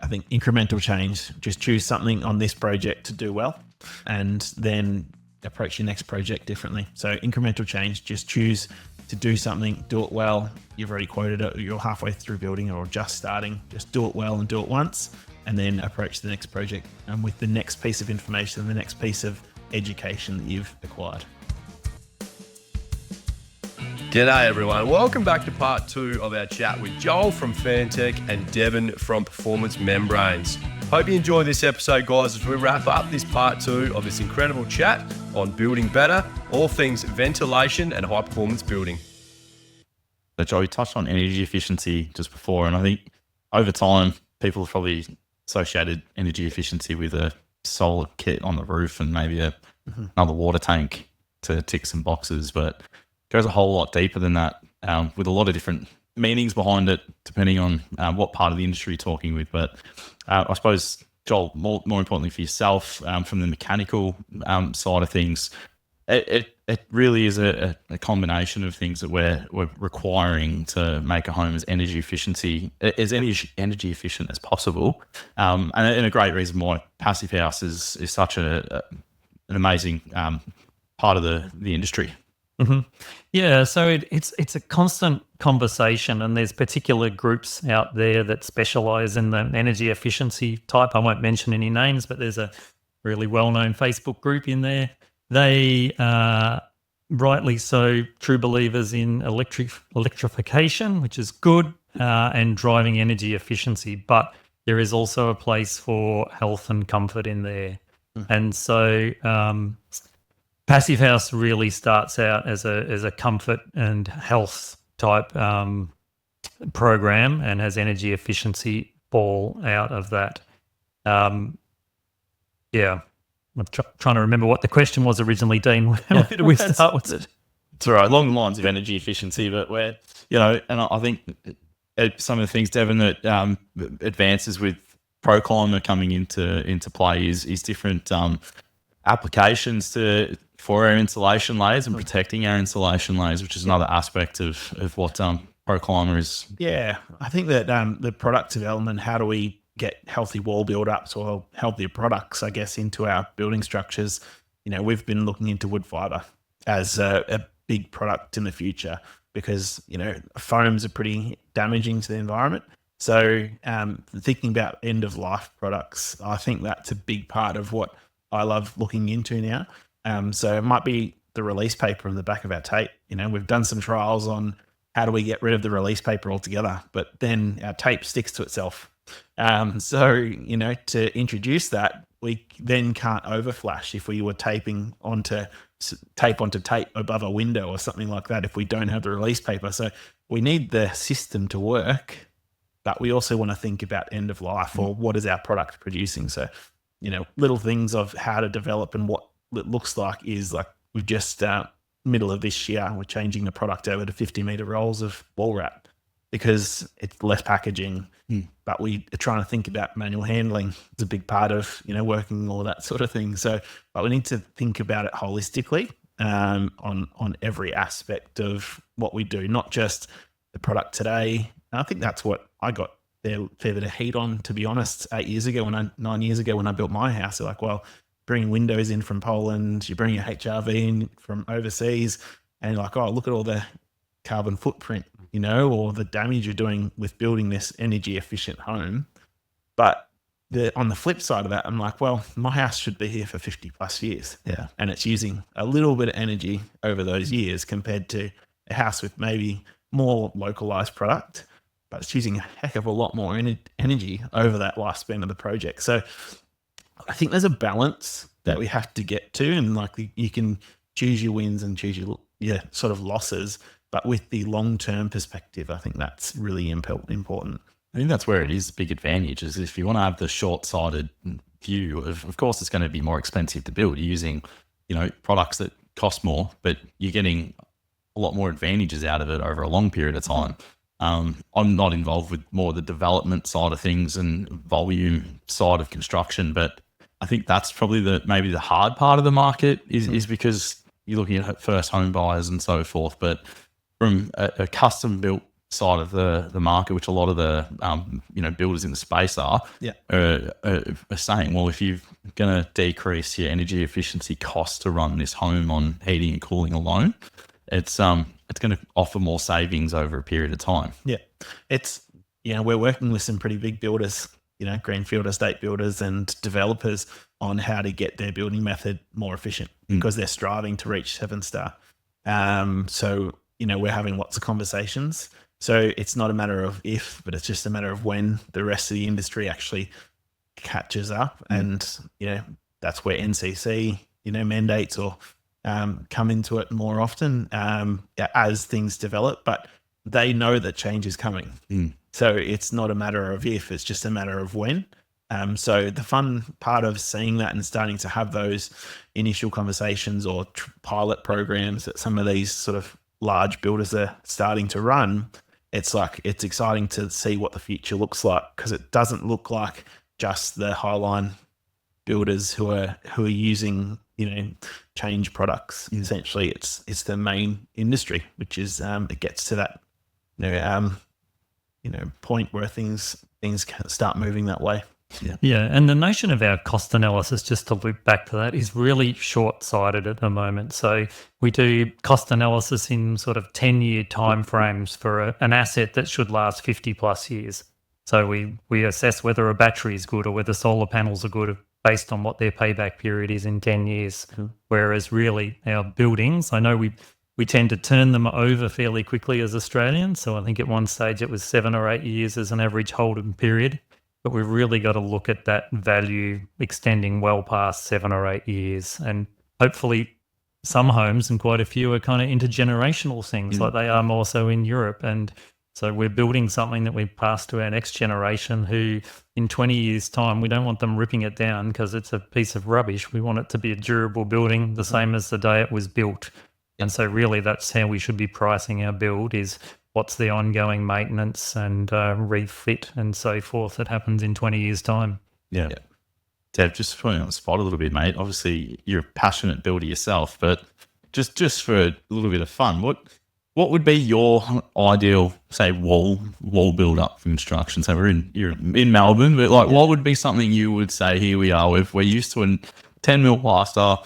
I think incremental change, just choose something on this project to do well and then approach your next project differently. So incremental change, just choose to do something, do it well. You've already quoted it, you're halfway through building or just starting, just do it well and do it once, and then approach the next project with the next piece of information, the next piece of education that you've acquired. G'day everyone, welcome back to part 2 of our chat with Joel from Fantech and Devin from Performance Membranes. Hope you enjoy this episode, guys, as we wrap up this part 2 of this incredible chat on building better, all things ventilation and high performance building. So Joel, you touched on energy efficiency just before, and I think over time people have probably associated energy efficiency with a solar kit on the roof and maybe another water tank to tick some boxes, but goes a whole lot deeper than that, with a lot of different meanings behind it, depending on what part of the industry you're talking with. But I suppose, Joel, more importantly for yourself, from the mechanical side of things, it really is a combination of things that we're requiring to make a home as energy efficient as possible. And a great reason why Passive House is such an amazing part of the industry. Mm-hmm. Yeah, so it's a constant conversation, and there's particular groups out there that specialize in the energy efficiency type. I won't mention any names, but there's a really well-known Facebook group in there. They are rightly so true believers in electrification, which is good, and driving energy efficiency. But there is also a place for health and comfort in there. Mm-hmm. And so Passive House really starts out as a comfort and health type program, and has energy efficiency fall out of that. I'm trying to remember what the question was originally, Dean. Where did we start with it? It's all right, along the lines of energy efficiency, but where, and I think some of the things, Devin, that advances with ProClimate coming into play is different applications for our insulation layers and protecting our insulation layers, which is another aspect of what ProClimate is. Yeah, I think that the product development, how do we get healthy wall build-ups or healthier products, I guess, into our building structures? We've been looking into wood fibre as a big product in the future because, foams are pretty damaging to the environment. So thinking about end-of-life products, I think that's a big part of what I love looking into now. So it might be the release paper on the back of our tape. We've done some trials on how do we get rid of the release paper altogether, but then our tape sticks to itself. So to introduce that, we then can't overflash if we were taping onto tape above a window or something like that if we don't have the release paper. So we need the system to work, but we also want to think about end of life or what is our product producing. So, little things of how to develop and what it looks like is like we've just middle of this year, we're changing the product over to 50-meter rolls of wall wrap because it's less packaging, but we are trying to think about manual handling. It's a big part of, working, all that sort of thing. So, but we need to think about it holistically on every aspect of what we do, not just the product today. And I think that's what I got a fair bit of heat on, to be honest, 9 years ago when I built my house. They're like, well, bringing windows in from Poland, you bring your HRV in from overseas, and you're like, oh, look at all the carbon footprint, or the damage you're doing with building this energy efficient home. But on the flip side of that, I'm like, well, my house should be here for 50 plus years. Yeah. And it's using a little bit of energy over those years compared to a house with maybe more localized product, but it's using a heck of a lot more energy over that lifespan of the project. So I think there's a balance that we have to get to, and like you can choose your wins and choose your sort of losses, but with the long-term perspective, I think that's really important. I think that's where it is a big advantage, is if you want to have the short-sighted view of course it's going to be more expensive to build. You're using, products that cost more, but you're getting a lot more advantages out of it over a long period of time. I'm not involved with more the development side of things and volume side of construction, but I think that's probably maybe the hard part of the market is because you're looking at first home buyers and so forth. But from a custom built side of the market, which a lot of the builders in the space are saying, well, if you're going to decrease your energy efficiency costs to run this home on heating and cooling alone, it's going to offer more savings over a period of time. Yeah, it's we're working with some pretty big builders, greenfield estate builders and developers on how to get their building method more efficient because they're striving to reach 7-star. So we're having lots of conversations. So it's not a matter of if, but it's just a matter of when the rest of the industry actually catches up. And, that's where NCC, mandates or come into it more often as things develop. But they know that change is coming. So it's not a matter of if, it's just a matter of when. So the fun part of seeing that and starting to have those initial conversations or pilot programs that some of these sort of large builders are starting to run, it's exciting to see what the future looks like because it doesn't look like just the highline builders who are using change products. Essentially, it's the main industry, which is it gets to that point where things can start moving that way. Yeah, and the notion of our cost analysis, just to loop back to that, is really short-sighted at the moment. So we do cost analysis in sort of 10-year timeframes for an asset that should last 50-plus years. So we assess whether a battery is good or whether solar panels are good based on what their payback period is in 10 years. Whereas really our buildings, I know we tend to turn them over fairly quickly as Australians. So I think at one stage it was 7 or 8 years as an average holding period. But we've really got to look at that value extending well past 7 or 8 years. And hopefully some homes and quite a few are kind of intergenerational things like they are more so in Europe. And so we're building something that we pass to our next generation who in 20 years' time, we don't want them ripping it down because it's a piece of rubbish. We want it to be a durable building the same as the day it was built. And so really that's how we should be pricing our build is what's the ongoing maintenance and refit and so forth that happens in 20 years' time. Yeah. Dev, just putting on the spot a little bit, mate. Obviously, you're a passionate builder yourself, but just for a little bit of fun, what would be your ideal, say, wall build up for construction? So you're in Melbourne, but what would be something you would say, here we are, we're used to a 10 mil plaster,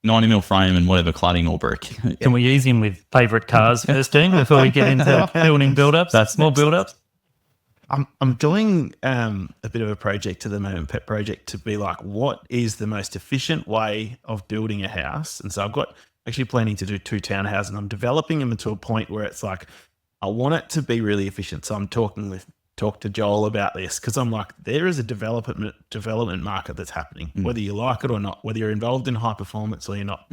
90 mil frame and whatever cladding or brick. Can we ease in with favourite cars first, Dean, before we get into building build-ups? That's more build-ups. I'm doing a bit of a project at the moment, pet project, to be like, what is the most efficient way of building a house? And so I've got actually planning to do 2 townhouses and I'm developing them to a point where it's like, I want it to be really efficient. So I'm talk to Joel about this because I'm like, there is a development market that's happening, whether you like it or not, whether you're involved in high performance or you're not.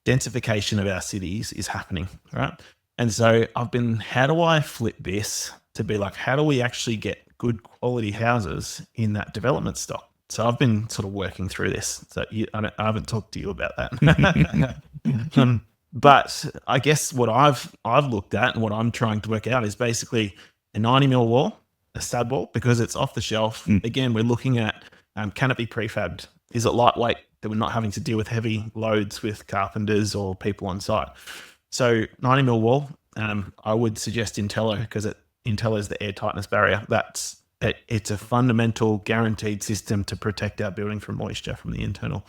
Densification of our cities is happening, right? And so how do I flip this to be like, how do we actually get good quality houses in that development stock? So I've been sort of working through this. So I haven't talked to you about that. But I guess what I've looked at and what I'm trying to work out is basically a 90 mil wall, a stud wall, because it's off the shelf. Again, we're looking at, can it be prefabbed? Is it lightweight that we're not having to deal with heavy loads with carpenters or people on site? So 90 mil wall, I would suggest Intello because Intello is the air tightness barrier. It's a fundamental guaranteed system to protect our building from moisture from the internal.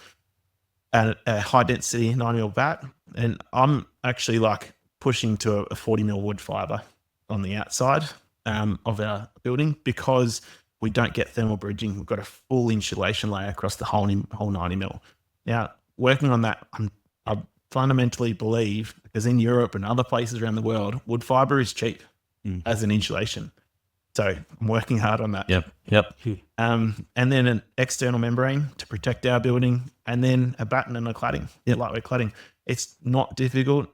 And a high density 90 mil bat. And I'm actually like pushing to a 40 mil wood fiber on the outside of our building because we don't get thermal bridging. We've got a full insulation layer across the whole 90 mil. Now, working on that, I fundamentally believe, because in Europe and other places around the world, wood fiber is cheap as an insulation. So I'm working hard on that. Yep. And then an external membrane to protect our building, and then a batten and a cladding, lightweight cladding. It's not difficult,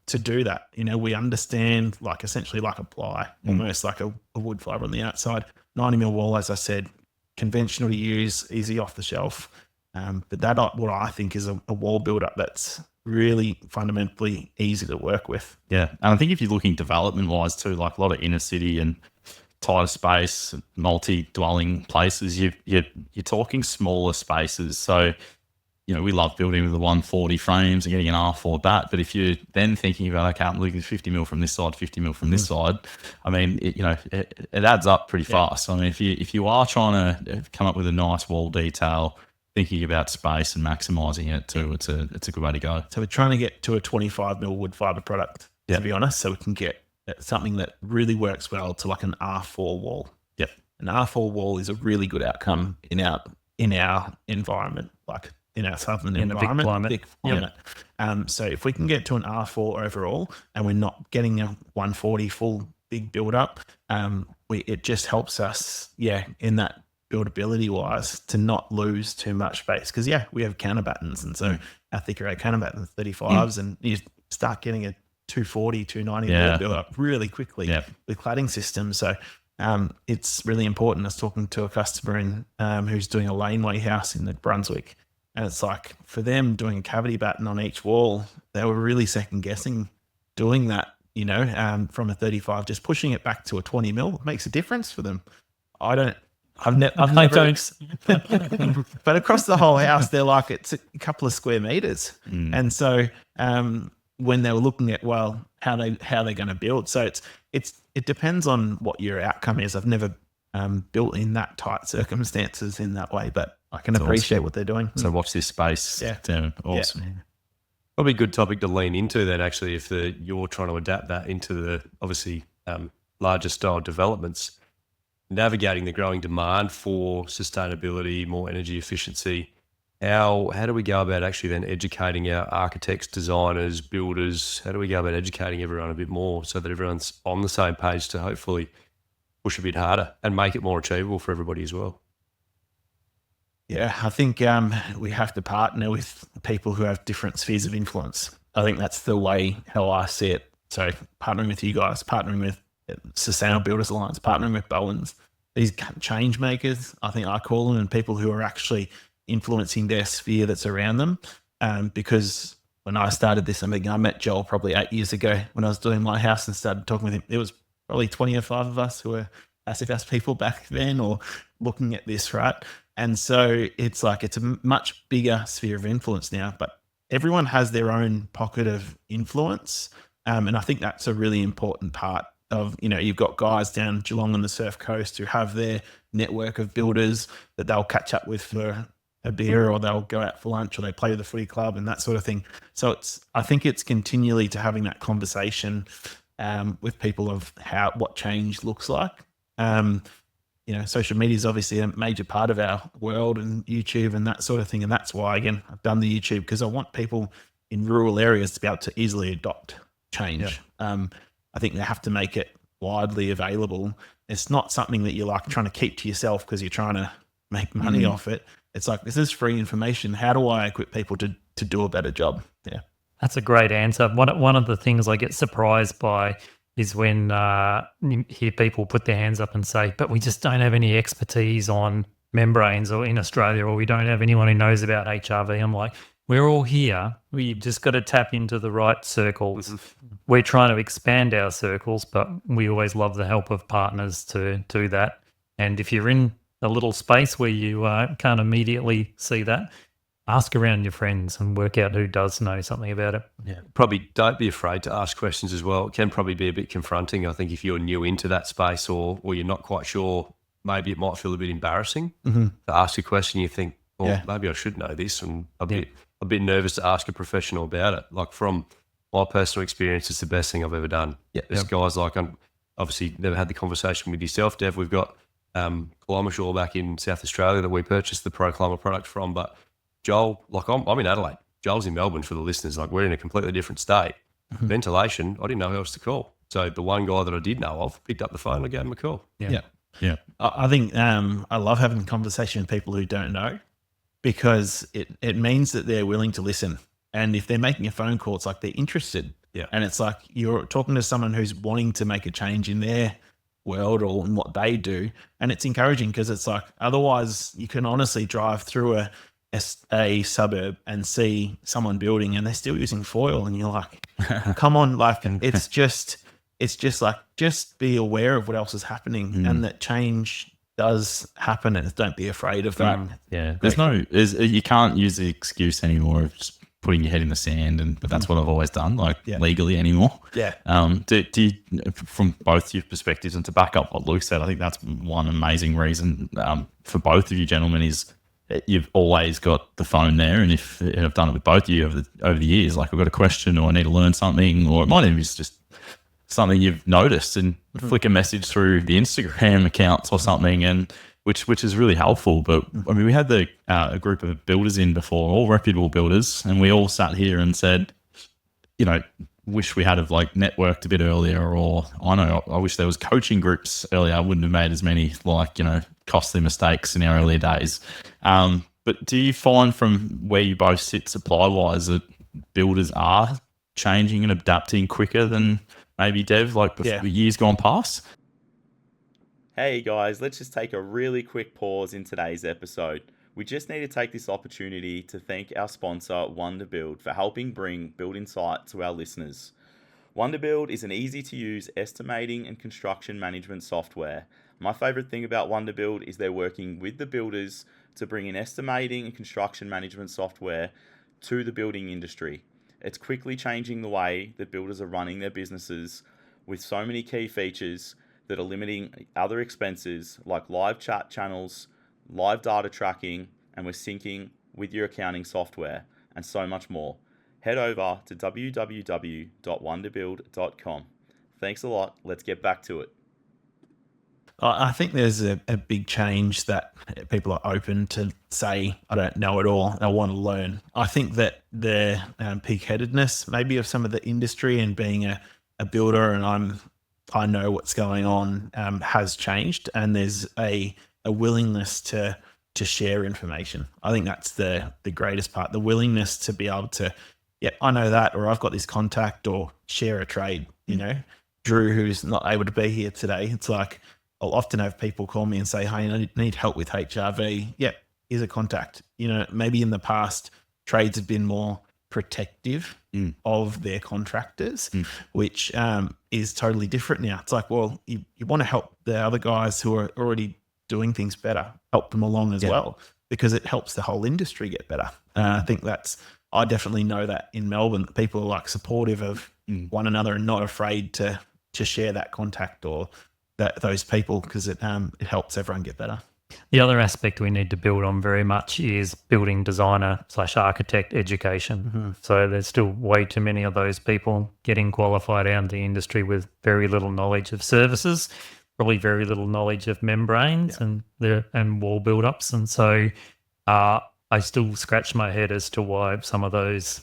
to do that. We understand essentially like a ply, almost like a wood fiber on the outside. 90 mil wall, as I said, conventional to use, easy off the shelf. But that what I think is a wall build-up that's really fundamentally easy to work with. Yeah. And I think if you're looking development-wise too, like a lot of inner city and tighter space, multi-dwelling places, you're talking smaller spaces. So we love building with the 140 frames and getting an R4 bat. But if you're then thinking about, okay, I'm looking at 50 mil from this side, 50 mil from this side, I mean, it adds up pretty fast. I mean, if you are trying to come up with a nice wall detail, thinking about space and maximizing it too, it's a good way to go. So we're trying to get to a 25 mil wood fiber product, to be honest, so we can get something that really works well to like an R4 wall. Yep. An R4 wall is a really good outcome in our environment, like in our southern environment. Big climate. So if we can get to an R4 overall and we're not getting a 140 full big build up, it just helps us, in that buildability wise to not lose too much space. Because we have counterbattens, and so our thicker eight counterbattens 35s, and you start getting a 240, 290 build up really quickly with cladding systems. So it's really important. I was talking to a customer who's doing a laneway house in New Brunswick, and it's like for them doing a cavity batten on each wall, they were really second guessing doing that, from a 35, just pushing it back to a 20 mil makes a difference for them. I've never, but across the whole house, they're like, it's a couple of square meters. And so when they were looking at, how they're going to build. So it depends on what your outcome is. I've never built in that tight circumstances in that way, but I can appreciate what they're doing. So watch this space. Awesome. Yeah. Probably a good topic to lean into then, actually, if you're trying to adapt that into the obviously larger style developments, navigating the growing demand for sustainability, more energy efficiency. How do we go about actually then educating our architects, designers, builders? How do we go about educating everyone a bit more so that everyone's on the same page to hopefully push a bit harder and make it more achievable for everybody as well? Yeah, I think we have to partner with people who have different spheres of influence. I think that's the way how I see it. So partnering with you guys, partnering with Sustainable Builders Alliance, partnering with Bowens, these change makers, I think I call them, and people who are actually influencing their sphere that's around them. Because when I started this, I met Joel probably 8 years ago when I was doing my house and started talking with him. There was probably 25 of us who were SFS people back then or looking at this, right? And so it's like it's a much bigger sphere of influence now, but everyone has their own pocket of influence. And I think that's a really important part of, you've got guys down Geelong on the Surf Coast who have their network of builders that they'll catch up with for a beer, or they'll go out for lunch, or they play with the footy club and that sort of thing. So I think it's continually to having that conversation with people of what change looks like. Social media is obviously a major part of our world, and YouTube and that sort of thing. And that's why, again, I've done the YouTube, because I want people in rural areas to be able to easily adopt change. Yeah. I think they have to make it widely available. It's not something that you're like trying to keep to yourself because you're trying to make money off it. It's like, this is free information. How do I equip people to do a better job? Yeah. That's a great answer. One of the things I get surprised by is when you hear people put their hands up and say, but we just don't have any expertise on membranes or in Australia, or we don't have anyone who knows about HRV. I'm like, we're all here. We've just got to tap into the right circles. We're trying to expand our circles, but we always love the help of partners to do that. And if you're in a little space where you can't immediately see that, ask around your friends and work out who does know something about it. Yeah, probably don't be afraid to ask questions as well. It can probably be a bit confronting. I think if you're new into that space or you're not quite sure, maybe it might feel a bit embarrassing to ask a question. You think, maybe I should know this, and a bit nervous to ask a professional about it. Like, from my personal experience, it's the best thing I've ever done. Yeah, there's guys like, I'm obviously never had the conversation with yourself, Dev. We've got Climashore back in South Australia that we purchased the Pro Climber product from, but Joel, like I'm in Adelaide. Joel's in Melbourne for the listeners. Like, we're in a completely different state. Ventilation, I didn't know who else to call. So the one guy that I did know of picked up the phone and I gave him a call. Yeah. I think I love having a conversation with people who don't know, because it means that they're willing to listen. And if they're making a phone call, it's like they're interested. Yeah. And it's like you're talking to someone who's wanting to make a change in their world or in what they do. And it's encouraging, because it's like, otherwise you can honestly drive through a suburb and see someone building and they're still using foil, and you're like, come on, like it's just like, just be aware of what else is happening, and that change does happen, and don't be afraid of that. Yeah, you can't use the excuse anymore of just putting your head in the sand, but that's what I've always done, legally anymore. Yeah. Do you, from both your perspectives, and to back up what Luke said, I think that's one amazing reason for both of you gentlemen is you've always got the phone there, and I've done it with both of you over the years, like I've got a question or I need to learn something, or it might even be just something you've noticed and flick a message through the Instagram accounts or something, and which is really helpful. But I mean, we had a group of builders in before, all reputable builders, and we all sat here and said, wish we had networked a bit earlier, or I wish there was coaching groups earlier. I wouldn't have made as many costly mistakes in our earlier days. But do you find from where you both sit supply wise that builders are changing and adapting quicker than maybe Dev, years gone past? Hey guys, let's just take a really quick pause in today's episode. We just need to take this opportunity to thank our sponsor, Wonderbuild, for helping bring Build Insite to our listeners. Wonderbuild is an easy-to-use estimating and construction management software. My favorite thing about Wonderbuild is they're working with the builders to bring in estimating and construction management software to the building industry. It's quickly changing the way that builders are running their businesses with so many key features that are limiting other expenses like live chat channels, live data tracking, and we're syncing with your accounting software, and so much more. Head over to www.wonderbuild.com. Thanks a lot. Let's get back to it. I think there's a big change that people are open to say, I don't know it all, I want to learn. I think that the pig-headedness maybe of some of the industry and being a builder and I know what's going on has changed, and there's a willingness to share information. I think that's the greatest part, the willingness to be able to, I know that, or I've got this contact, or share a trade. Drew, who's not able to be here today, it's like I'll often have people call me and say, hey, I need help with HRV. Yeah, here's a contact. Maybe in the past, trades have been more protective of their contractors, which is totally different now. It's like, well, you want to help the other guys who are already doing things better, help them along as well, because it helps the whole industry get better. I think I definitely know that in Melbourne, people are supportive of one another and not afraid to share that contact or those people, because it helps everyone get better. The other aspect we need to build on very much is building designer/architect education. So there's still way too many of those people getting qualified out in the industry with very little knowledge of services, probably very little knowledge of membranes and wall build-ups. And so I still scratch my head as to why some of those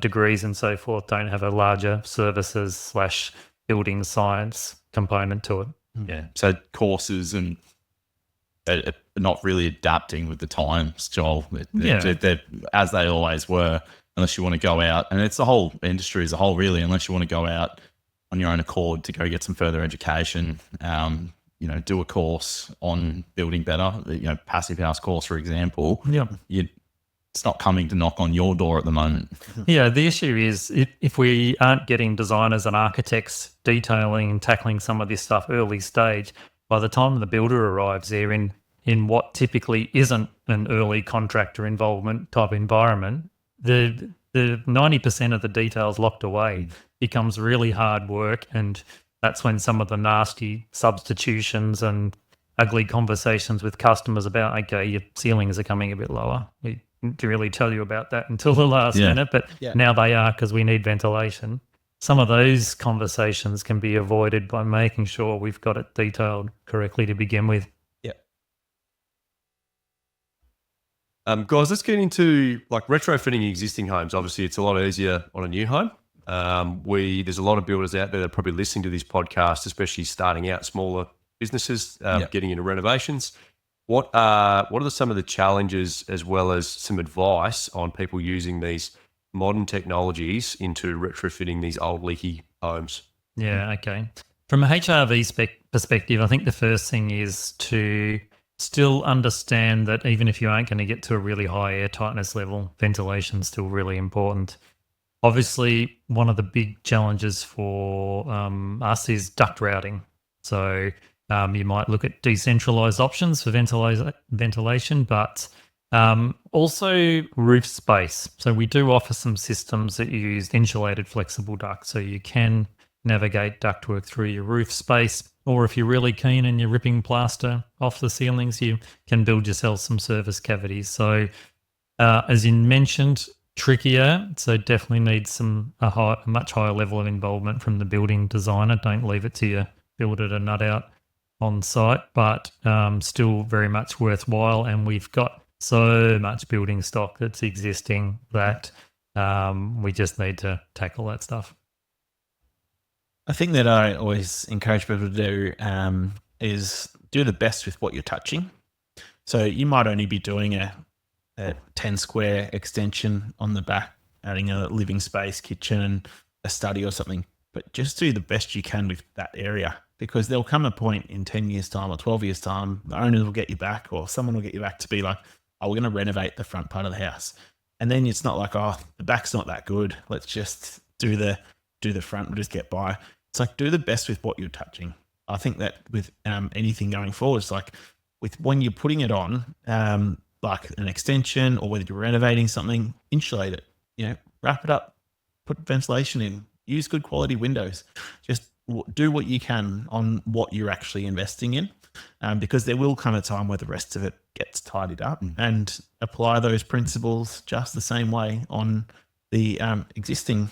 degrees and so forth don't have a larger services/building science component to it. Yeah. So courses and not really adapting with the times, Joel. They're, as they always were, unless you want to go out, and it's the whole industry as a whole, really, unless you want to go out on your own accord to go get some further education, do a course on building better, passive house course, for example. Yeah. It's not coming to knock on your door at the moment. Yeah, the issue is if we aren't getting designers and architects detailing and tackling some of this stuff early stage, by the time the builder arrives there in what typically isn't an early contractor involvement type environment, the 90% of the details locked away becomes really hard work, and that's when some of the nasty substitutions and ugly conversations with customers about, okay, your ceilings are coming a bit lower. We didn't really tell you about that until the last minute, but now they are because we need ventilation. Some of those conversations can be avoided by making sure we've got it detailed correctly to begin with. Yeah. Guys, let's get into retrofitting existing homes. Obviously, it's a lot easier on a new home. There's a lot of builders out there that are probably listening to this podcast, especially starting out smaller businesses, getting into renovations. What are some of the challenges, as well as some advice on people using these modern technologies into retrofitting these old leaky homes? Yeah, okay. From a HRV perspective, I think the first thing is to still understand that even if you aren't going to get to a really high air tightness level, ventilation is still really important. Obviously, one of the big challenges for us is duct routing. So You might look at decentralized options for ventilation, but also roof space. So we do offer some systems that use insulated flexible duct, so you can navigate ductwork through your roof space. Or if you're really keen and you're ripping plaster off the ceilings, you can build yourself some service cavities. So as you mentioned, trickier. So definitely needs a much higher level of involvement from the building designer. Don't leave it to your builder to nut out on site, but still very much worthwhile. And we've got so much building stock that's existing that we just need to tackle that stuff. I think that I always encourage people to do is do the best with what you're touching. So you might only be doing a 10 square extension on the back, adding a living space, kitchen, and a study or something, but just do the best you can with that area, because there'll come a point in 10 years time or 12 years time, the owners will get you back, or someone will get you back to be like, oh, we're going to renovate the front part of the house. And then it's not like, oh, the back's not that good, let's just do the front, we'll just get by. It's like, do the best with what you're touching. I think that with anything going forward, it's like with when you're putting it on, like an extension, or whether you're renovating something, insulate it, wrap it up, put ventilation in, use good quality windows. Just do what you can on what you're actually investing in, because there will come a time where the rest of it gets tidied up, and apply those principles just the same way on the existing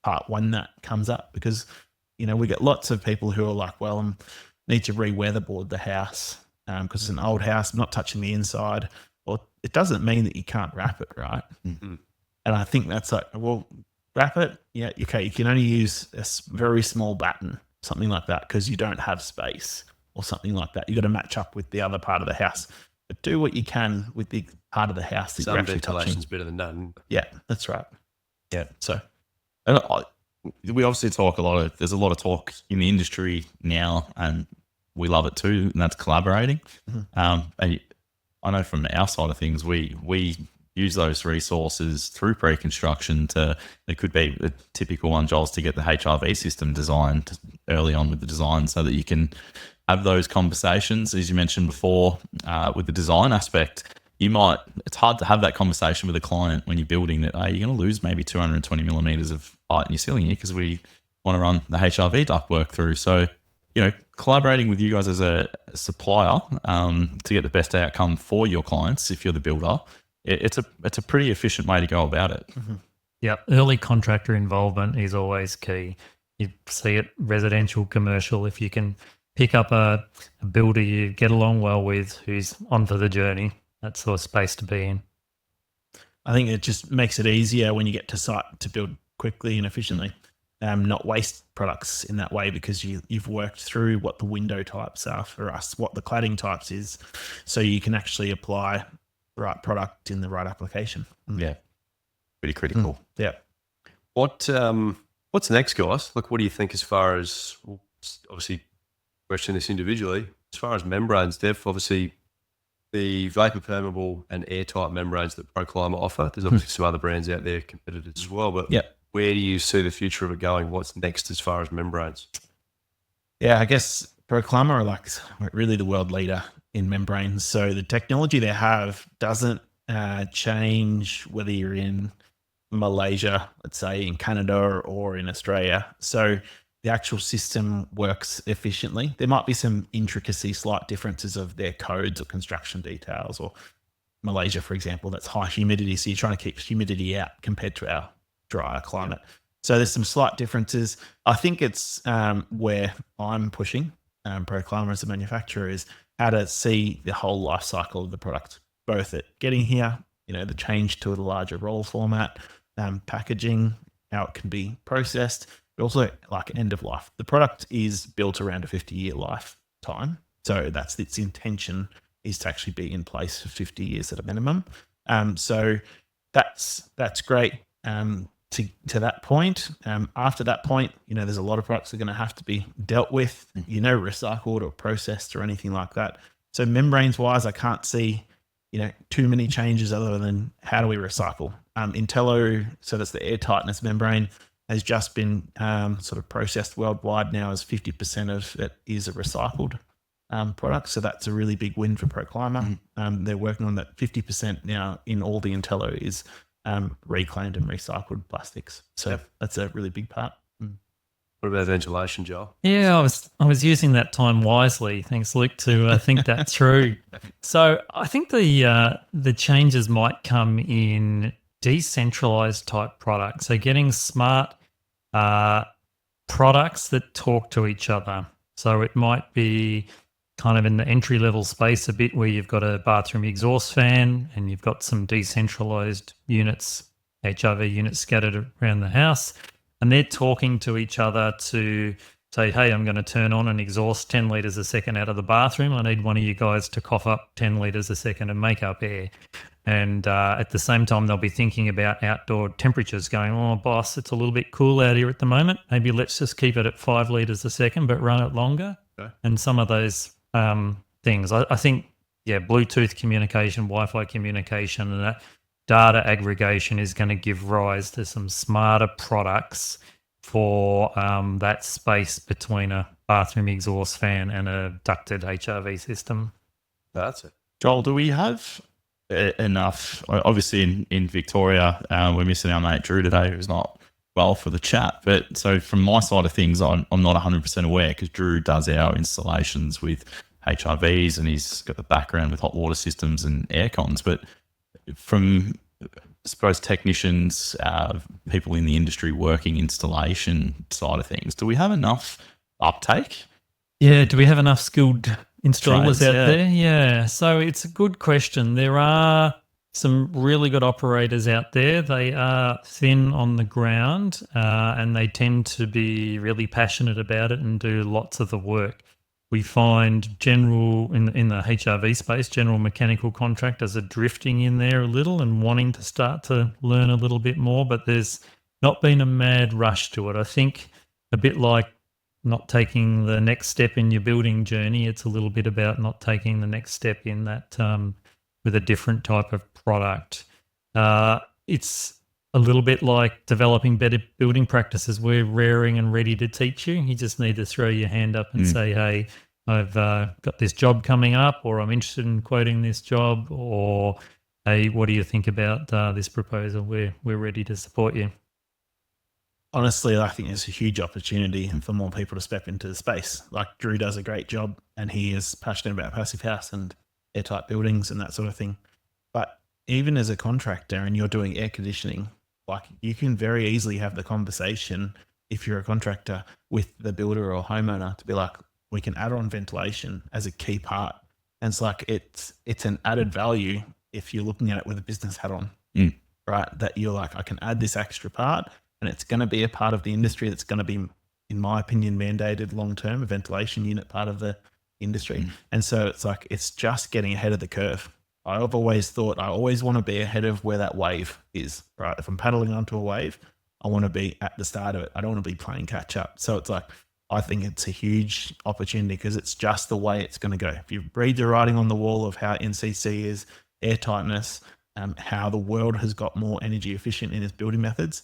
part when that comes up. Because we get lots of people who are like, well, I need to re-weatherboard the house because it's an old house, I'm not touching the inside. Well, it doesn't mean that you can't wrap it, right? Mm-hmm. And I think that's like, well, wrap it, yeah, okay, you can only use a very small batten, something like that, because you don't have space or something like that. You got to match up with the other part of the house. But do what you can with the part of the house that you're actually touching. Some ventilation's better than none. Yeah, that's right. Yeah, so... And we obviously talk there's a lot of talk in the industry now, and we love it too, and that's collaborating. Mm-hmm. And I know from our side of things, we use those resources through pre-construction it could be a typical one, Joel's, to get the HRV system designed early on with the design so that you can have those conversations, as you mentioned before, with the design aspect. It's hard to have that conversation with a client when you're building that, you're going to lose maybe 220 millimeters of height in your ceiling here because we want to run the HRV ductwork through. So, collaborating with you guys as a supplier to get the best outcome for your clients, if you're the builder, it's a pretty efficient way to go about it. Mm-hmm. Yep. Early contractor involvement is always key. You see it residential, commercial. If you can pick up a builder you get along well with who's on for the journey, that's sort of space to be in. I think it just makes it easier when you get to site to build quickly and efficiently, not waste products in that way, because you've worked through what the window types are for us, what the cladding types is, so you can actually apply the right product in the right application. Yeah, pretty critical. Yeah. What's next, guys? Look, what do you think as far as, obviously question this individually, as far as membranes, Dev, obviously the vapor permeable and airtight membranes that ProClimate offer, there's obviously some other brands out there, competitors as well, but where do you see the future of it going? What's next as far as membranes? Yeah, I guess ProClimate are like really the world leader in membranes. So the technology they have doesn't change whether you're in Malaysia, let's say, in Canada, or in Australia. So the actual system works efficiently. There might be some slight differences of their codes or construction details, or Malaysia, for example, that's high humidity. So you're trying to keep humidity out compared to our drier climate. So there's some slight differences. I think it's where I'm pushing ProClimate as a manufacturer is how to see the whole life cycle of the product, both at getting here, the change to the larger roll format, packaging, how it can be processed, but also like end of life. The product is built around a 50-year lifetime. So that's its intention, is to actually be in place for 50 years at a minimum. So that's great to that point. After that point, there's a lot of products that are going to have to be dealt with, recycled or processed or anything like that. So membranes wise, I can't see, too many changes other than how do we recycle. Intello, so that's the air tightness membrane. has just been sort of processed worldwide now as 50% of it is a recycled product. So that's a really big win for ProClimber. They're working on that 50% now in all the Intello is reclaimed and recycled plastics. So that's a really big part. What about ventilation, Joel? Yeah, I was using that time wisely. Thanks, Luke, to think that through. So I think the changes might come in decentralized type products. So getting smart products that talk to each other. So it might be kind of in the entry level space a bit where you've got a bathroom exhaust fan and you've got some decentralized units, HRV units scattered around the house, and they're talking to each other to say, hey, I'm going to turn on an exhaust 10 litres a second out of the bathroom. I need one of you guys to cough up 10 litres a second and make up air. And at the same time, they'll be thinking about outdoor temperatures going, oh, boss, it's a little bit cool out here at the moment. Maybe let's just keep it at 5 litres a second, but run it longer. Okay. And some of those things, I think, Bluetooth communication, Wi-Fi communication, and that data aggregation is going to give rise to some smarter products for that space between a bathroom exhaust fan and a ducted HRV system. That's it. Joel, do we have enough? Obviously, in Victoria, we're missing our mate Drew today, who's not well for the chat. But so from my side of things, I'm not 100% aware because Drew does our installations with HRVs and he's got the background with hot water systems and air cons. But from, I suppose, technicians, people in the industry working installation side of things, do we have enough uptake? Yeah, do we have enough skilled installers Trades, out there? Yeah, so it's a good question. There are some really good operators out there. They are thin on the ground and they tend to be really passionate about it and do lots of the work. We find general, in the HRV space, general mechanical contractors are drifting in there a little and wanting to start to learn a little bit more, but there's not been a mad rush to it. I think a bit like not taking the next step in your building journey, it's a little bit about not taking the next step in that with a different type of product. It's a little bit like developing better building practices. We're raring and ready to teach you. You just need to throw your hand up and say, hey, I've got this job coming up, or I'm interested in quoting this job, or hey, what do you think about this proposal? We're ready to support you. Honestly, I think there's a huge opportunity for more people to step into the space. Like Drew does a great job and he is passionate about passive house and airtight buildings and that sort of thing. But even as a contractor and you're doing air conditioning, like you can very easily have the conversation if you're a contractor with the builder or homeowner to be like, we can add on ventilation as a key part. And it's like, it's an added value if you're looking at it with a business hat on, right? That you're like, I can add this extra part and it's going to be a part of the industry that's going to be, in my opinion, mandated long-term, a ventilation unit part of the industry. And so it's like, it's just getting ahead of the curve. I've always thought I always want to be ahead of where that wave is, right? If I'm paddling onto a wave, I want to be at the start of it. I don't want to be playing catch up. So it's like, I think it's a huge opportunity because it's just the way it's going to go. If you read the writing on the wall of how NCC is, airtightness, how the world has got more energy efficient in its building methods,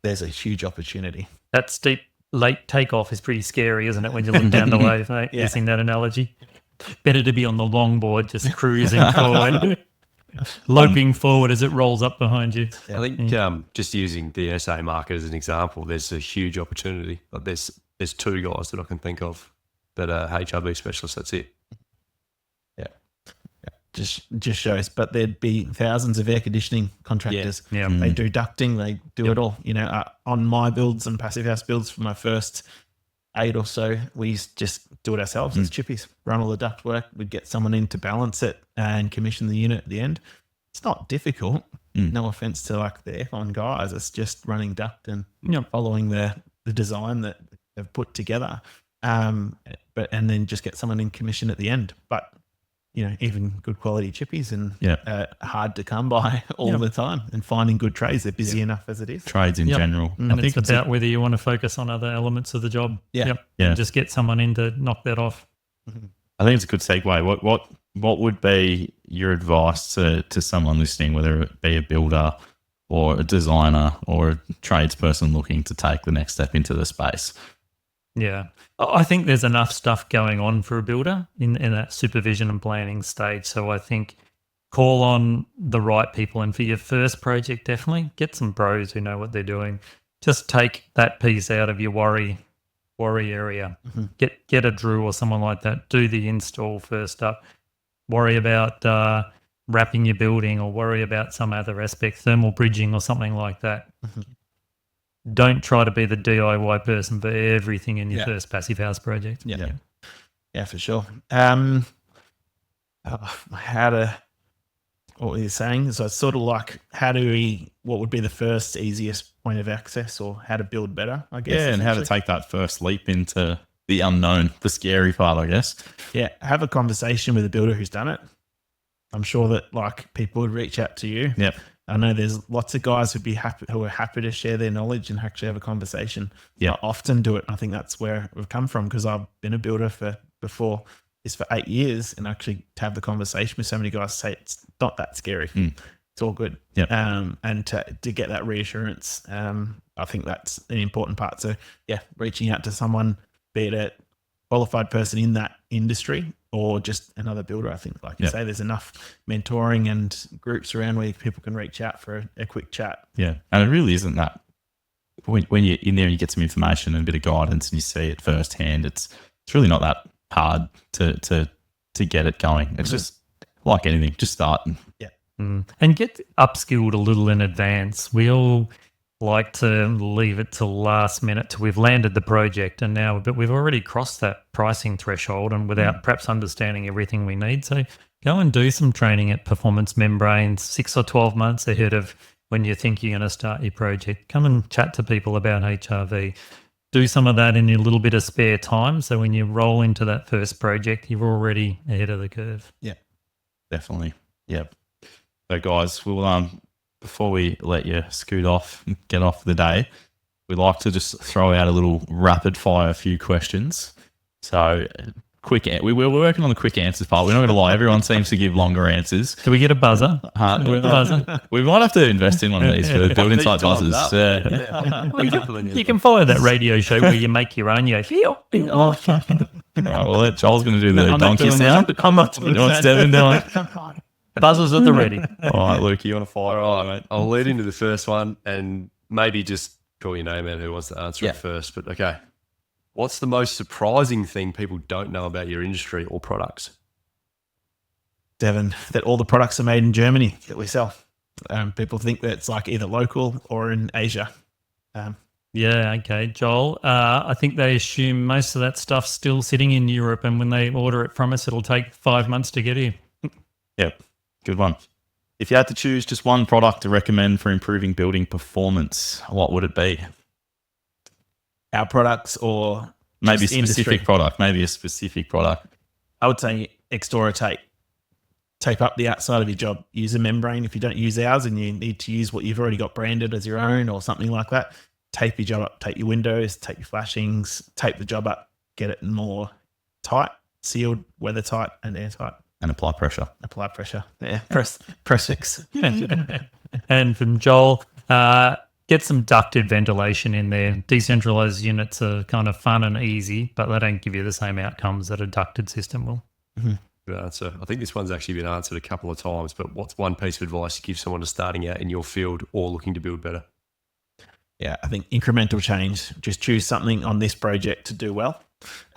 there's a huge opportunity. That steep late takeoff is pretty scary, isn't it, when you look down the wave, mate? Yeah. Using that analogy. Better to be on the longboard, just cruising forward, loping forward as it rolls up behind you. I think just using the SA market as an example, there's a huge opportunity. Like there's two guys that I can think of that are HRV specialists. That's it. Just shows, but there'd be thousands of air conditioning contractors. Yeah. They do ducting, they do it all. You know, on my builds and passive house builds for my first 8 or so, we used to just do it ourselves as chippies, run all the duct work. We'd get someone in to balance it and commission the unit at the end. It's not difficult. No offense to like the aircon guys. It's just running duct and following the design that they've put together. And then just get someone in commission at the end. But you know, even good quality chippies and hard to come by all the time, and finding good trades. They're busy enough as it is. Trades in general. And I think it's about whether you want to focus on other elements of the job. And just get someone in to knock that off. I think it's a good segue. What would be your advice to someone listening, whether it be a builder or a designer or a tradesperson looking to take the next step into the space. Yeah. I think there's enough stuff going on for a builder in that supervision and planning stage. So I think call on the right people. And for your first project, definitely get some pros who know what they're doing. Just take that piece out of your worry area. Get a Drew or someone like that. Do the install first up. Worry about wrapping your building, or worry about some other aspect, thermal bridging or something like that. Don't try to be the DIY person for everything in your first passive house project. Yeah, for sure. What were you saying? So it's sort of like, what would be the first easiest point of access, or how to build better, I guess. Yeah, and how to take that first leap into the unknown, the scary part, I guess. Yeah, have a conversation with a builder who's done it. I'm sure that like people would reach out to you. Yep. I know there's lots of guys who are happy to share their knowledge and actually have a conversation. Yeah. I often do it. I think that's where we've come from, because I've been a builder for 8 years, and actually to have the conversation with so many guys, say it's not that scary. It's all good. Yep. And to get that reassurance, I think that's an important part. So yeah, reaching out to someone, be it a qualified person in that industry or just another builder. I think, like you say, there's enough mentoring and groups around where people can reach out for a quick chat. Yeah. And it really isn't that, when you're in there and you get some information and a bit of guidance and you see it firsthand, it's really not that hard to get it going. It's just like anything, just start. And get upskilled a little in advance. We all like to leave it till last minute till we've landed the project, but we've already crossed that pricing threshold, and without perhaps understanding everything we need. So go and do some training at Performance Membranes 6 or 12 months ahead of when you think you're going to start your project. Come and chat to people about HRV. Do some of that in your little bit of spare time, so when you roll into that first project, you're already ahead of the curve. Yeah, definitely. Yep. So guys, we'll before we let you scoot off and get off the day, we like to just throw out a little rapid fire few questions. So we're working on the quick answers part. We're not going to lie, everyone seems to give longer answers. Do we get a buzzer? We might have to invest in one of these for Build Insite buzzers. You can follow that radio show where you make your own. You go, well, Joel's going to do the donkey sound. I'm not doing What's Devin doing? Buzzers at the ready. All right, Luke, you want to fire? All right, mate. I'll lead into the first one and maybe just call your name out who wants to answer it first. But okay. What's the most surprising thing people don't know about your industry or products? Devin, that all the products are made in Germany that we sell. People think that it's like either local or in Asia. Yeah, okay. Joel, I think they assume most of that stuff's still sitting in Europe, and when they order it from us, it'll take 5 months to get here. Yep. Good one. If you had to choose just one product to recommend for improving building performance, what would it be? Our products, or maybe a just industry? specific product, maybe a specific product. I would say Extora tape. Tape up the outside of your job. Use a membrane. If you don't use ours and you need to use what you've already got branded as your own or something like that, tape your job up. Tape your windows, tape your flashings, tape the job up, get it more tight, sealed, weather tight and airtight. And apply pressure. Apply pressure. Yeah, press fix. And from Joel, get some ducted ventilation in there. Decentralized units are kind of fun and easy, but they don't give you the same outcomes that a ducted system will. Good answer. I think this one's actually been answered a couple of times, but what's one piece of advice you give someone just starting out in your field or looking to build better? Yeah, I think incremental change. Just choose something on this project to do well,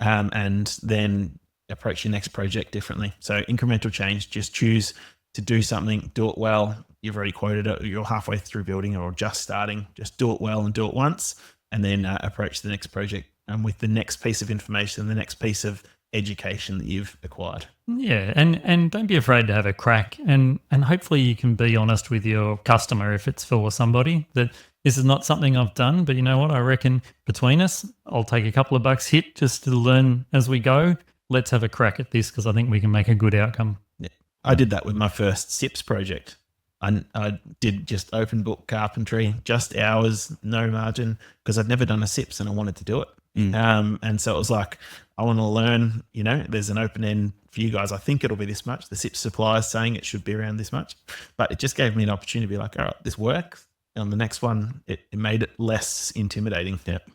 and then approach your next project differently. So incremental change, just choose to do something, do it well. You've already quoted it, you're halfway through building or just starting, just do it well and do it once, and then approach the next project with the next piece of information, the next piece of education that you've acquired. Yeah, and don't be afraid to have a crack, and hopefully you can be honest with your customer if it's for somebody that this is not something I've done, but you know what, I reckon between us, I'll take a couple of bucks hit just to learn as we go. Let's have a crack at this because I think we can make a good outcome. Yeah. I did that with my first SIPS project. I did just open book carpentry, just hours, no margin, because I'd never done a SIPS and I wanted to do it. And so it was like, I want to learn, there's an open end for you guys. I think it'll be this much. The SIPS supplier is saying it should be around this much, but it just gave me an opportunity to be like, all right, this works. on the next one, it made it less intimidating. Yep.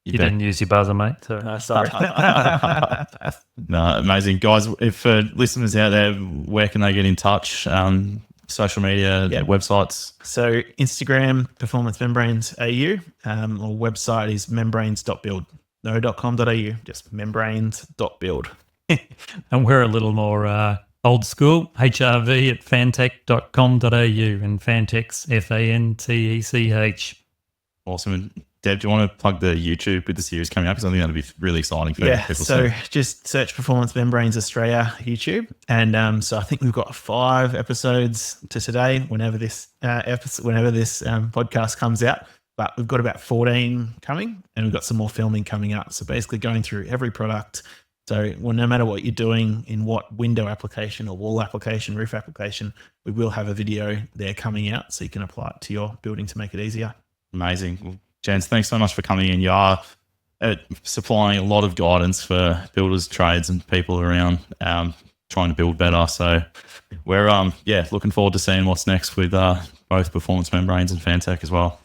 You didn't use your buzzer, mate. So. Sorry. No, amazing. Guys, if listeners out there, where can they get in touch? Social media, websites? So Instagram, Performance Membranes AU, or website is membranes.build. No .com.au, just membranes.build. And we're a little more old school, HRV at fantech.com.au, and Fantech's Fantech. Awesome. And Deb, do you want to plug the YouTube with the series coming up? Because I think that'll be really exciting for people. So just search Performance Membranes Australia YouTube. And so I think we've got 5 episodes to today whenever this podcast comes out. But we've got about 14 coming, and we've got some more filming coming up. So basically going through every product. So no matter what you're doing, in what window application or wall application, roof application, we will have a video there coming out so you can apply it to your building to make it easier. Amazing. Well, gents, thanks so much for coming in. You are supplying a lot of guidance for builders, trades, and people around trying to build better. So we're looking forward to seeing what's next with both Performance Membranes and Fantech as well.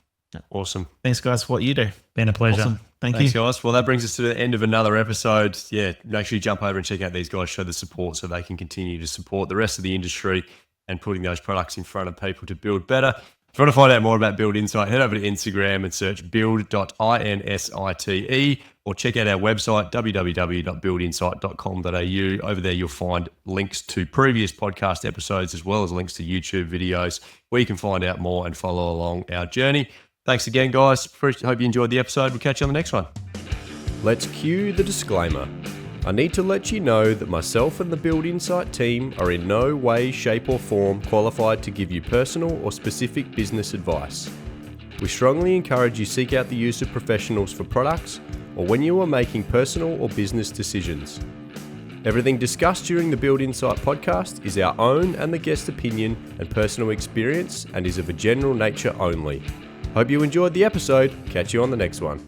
Awesome. Thanks, guys, for what you do. Been a pleasure. Awesome. Thanks, guys. Well, that brings us to the end of another episode. Yeah, make sure you jump over and check out these guys, show the support so they can continue to support the rest of the industry and putting those products in front of people to build better. If you want to find out more about Build Insight, head over to Instagram and search build.insite, or check out our website, www.buildinsight.com.au. Over there, you'll find links to previous podcast episodes as well as links to YouTube videos where you can find out more and follow along our journey. Thanks again, guys. Hope you enjoyed the episode. We'll catch you on the next one. Let's cue the disclaimer. I need to let you know that myself and the Build Insight team are in no way, shape or form qualified to give you personal or specific business advice. We strongly encourage you seek out the use of professionals for products or when you are making personal or business decisions. Everything discussed during the Build Insight podcast is our own and the guest opinion and personal experience and is of a general nature only. Hope you enjoyed the episode. Catch you on the next one.